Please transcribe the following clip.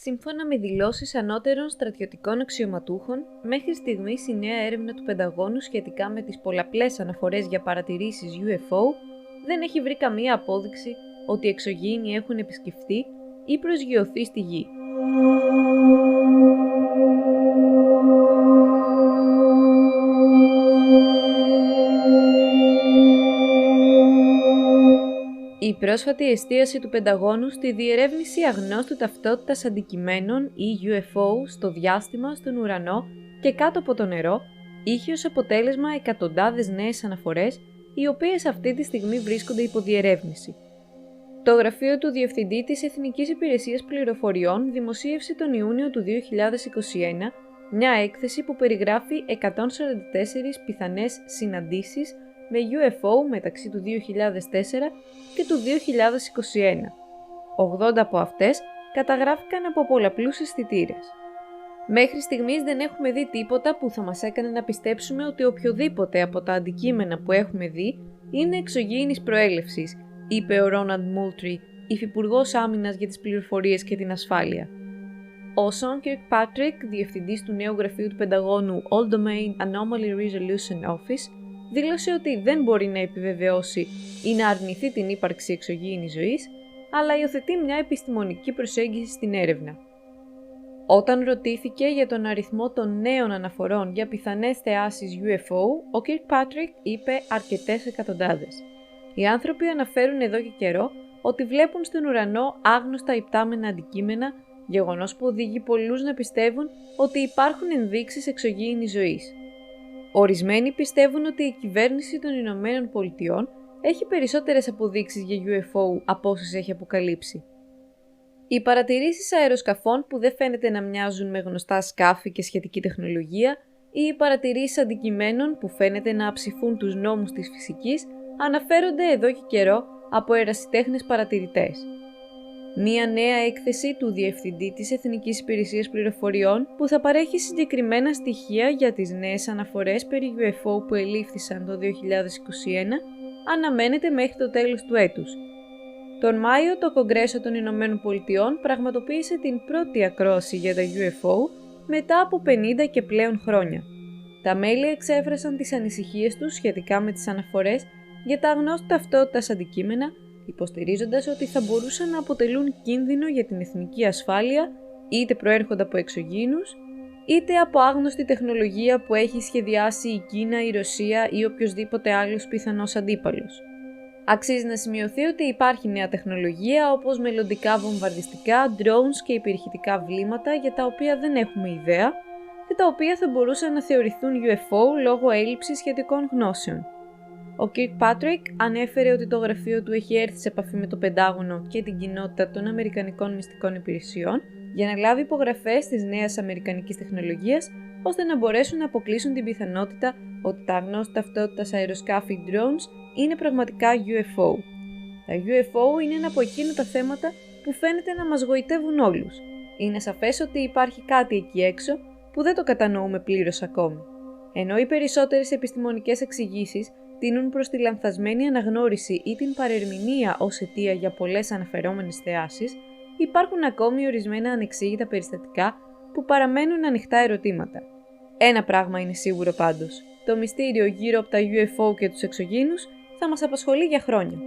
Σύμφωνα με δηλώσεις ανώτερων στρατιωτικών αξιωματούχων, μέχρι στιγμής η νέα έρευνα του Πενταγώνου σχετικά με τις πολλαπλές αναφορές για παρατηρήσεις UFO δεν έχει βρει καμία απόδειξη ότι εξωγήινοι έχουν επισκεφτεί ή προσγειωθεί στη Γη. Η πρόσφατη εστίαση του Πενταγώνου στη διερεύνηση αγνώστου ταυτότητας αντικειμένων ή UFO στο διάστημα, στον ουρανό και κάτω από το νερό είχε ως αποτέλεσμα εκατοντάδες νέες αναφορές, οι οποίες αυτή τη στιγμή βρίσκονται υπό διερεύνηση. Το γραφείο του Διευθυντή της Εθνικής Υπηρεσίας Πληροφοριών δημοσίευσε τον Ιούνιο του 2021 μια έκθεση που περιγράφει 144 πιθανές συναντήσεις με UFO μεταξύ του 2004 και του 2021. 80 από αυτές καταγράφηκαν από πολλαπλούς αισθητήρες. Μέχρι στιγμής δεν έχουμε δει τίποτα που θα μας έκανε να πιστέψουμε ότι οποιοδήποτε από τα αντικείμενα που έχουμε δει είναι εξωγήινης προέλευσης, είπε ο Ρόναλντ Μούλτρι, υφυπουργός άμυνας για τις πληροφορίες και την ασφάλεια. Ο Σον Κιρκπάτρικ, διευθυντής του νέου γραφείου του Πενταγώνου All Domain Anomaly Resolution Office, δήλωσε ότι δεν μπορεί να επιβεβαιώσει ή να αρνηθεί την ύπαρξη εξωγήινης ζωής, αλλά υιοθετεί μια επιστημονική προσέγγιση στην έρευνα. Όταν ρωτήθηκε για τον αριθμό των νέων αναφορών για πιθανές θεάσεις UFO, ο Kirkpatrick είπε αρκετές εκατοντάδες. Οι άνθρωποι αναφέρουν εδώ και καιρό ότι βλέπουν στον ουρανό άγνωστα υπτάμενα αντικείμενα, γεγονός που οδηγεί πολλούς να πιστεύουν ότι υπάρχουν ενδείξεις εξωγήινης ζωής. Ορισμένοι πιστεύουν ότι η κυβέρνηση των Ηνωμένων Πολιτειών έχει περισσότερες αποδείξεις για UFO από όσες έχει αποκαλύψει. Οι παρατηρήσεις αεροσκαφών που δεν φαίνεται να μοιάζουν με γνωστά σκάφη και σχετική τεχνολογία ή οι παρατηρήσεις αντικειμένων που φαίνεται να αψηφούν τους νόμους της φυσικής αναφέρονται εδώ και καιρό από ερασιτέχνες παρατηρητές. Μία νέα έκθεση του Διευθυντή της Εθνικής Υπηρεσίας Πληροφοριών που θα παρέχει συγκεκριμένα στοιχεία για τις νέες αναφορές περί UFO που ελήφθησαν το 2021 αναμένεται μέχρι το τέλος του έτους. Τον Μάιο το Κογκρέσο των Ηνωμένων Πολιτειών πραγματοποίησε την πρώτη ακρόαση για τα UFO μετά από 50 και πλέον χρόνια. Τα μέλη εξέφρασαν τις ανησυχίες τους σχετικά με τις αναφορές για τα αγνώστα ταυτότητας αντικείμενα, υποστηρίζοντας ότι θα μπορούσαν να αποτελούν κίνδυνο για την εθνική ασφάλεια, είτε προέρχονται από εξωγήινους, είτε από άγνωστη τεχνολογία που έχει σχεδιάσει η Κίνα, η Ρωσία ή οποιοσδήποτε άλλος πιθανός αντίπαλος. Αξίζει να σημειωθεί ότι υπάρχει νέα τεχνολογία όπως μελλοντικά βομβαρδιστικά, drones και υπερηχητικά βλήματα για τα οποία δεν έχουμε ιδέα και τα οποία θα μπορούσαν να θεωρηθούν UFO λόγω έλλειψης σχετικών γνώσεων. Ο Kirkpatrick ανέφερε ότι το γραφείο του έχει έρθει σε επαφή με το Πεντάγωνο και την κοινότητα των Αμερικανικών Μυστικών Υπηρεσιών για να λάβει υπογραφές της νέας αμερικανικής τεχνολογίας, ώστε να μπορέσουν να αποκλείσουν την πιθανότητα ότι τα αγνώστα ταυτότητας αεροσκάφη drones είναι πραγματικά UFO. Τα UFO είναι ένα από εκείνα τα θέματα που φαίνεται να μας γοητεύουν όλους. Είναι σαφές ότι υπάρχει κάτι εκεί έξω που δεν το κατανοούμε πλήρως ακόμη. Ενώ οι περισσότερες επιστημονικές εξηγήσεις τείνουν προς τη λανθασμένη αναγνώριση ή την παρερμηνία ως αιτία για πολλές αναφερόμενες θεάσεις, υπάρχουν ακόμη ορισμένα ανεξήγητα περιστατικά που παραμένουν ανοιχτά ερωτήματα. Ένα πράγμα είναι σίγουρο πάντως: το μυστήριο γύρω από τα UFO και τους εξωγήινους θα μας απασχολεί για χρόνια.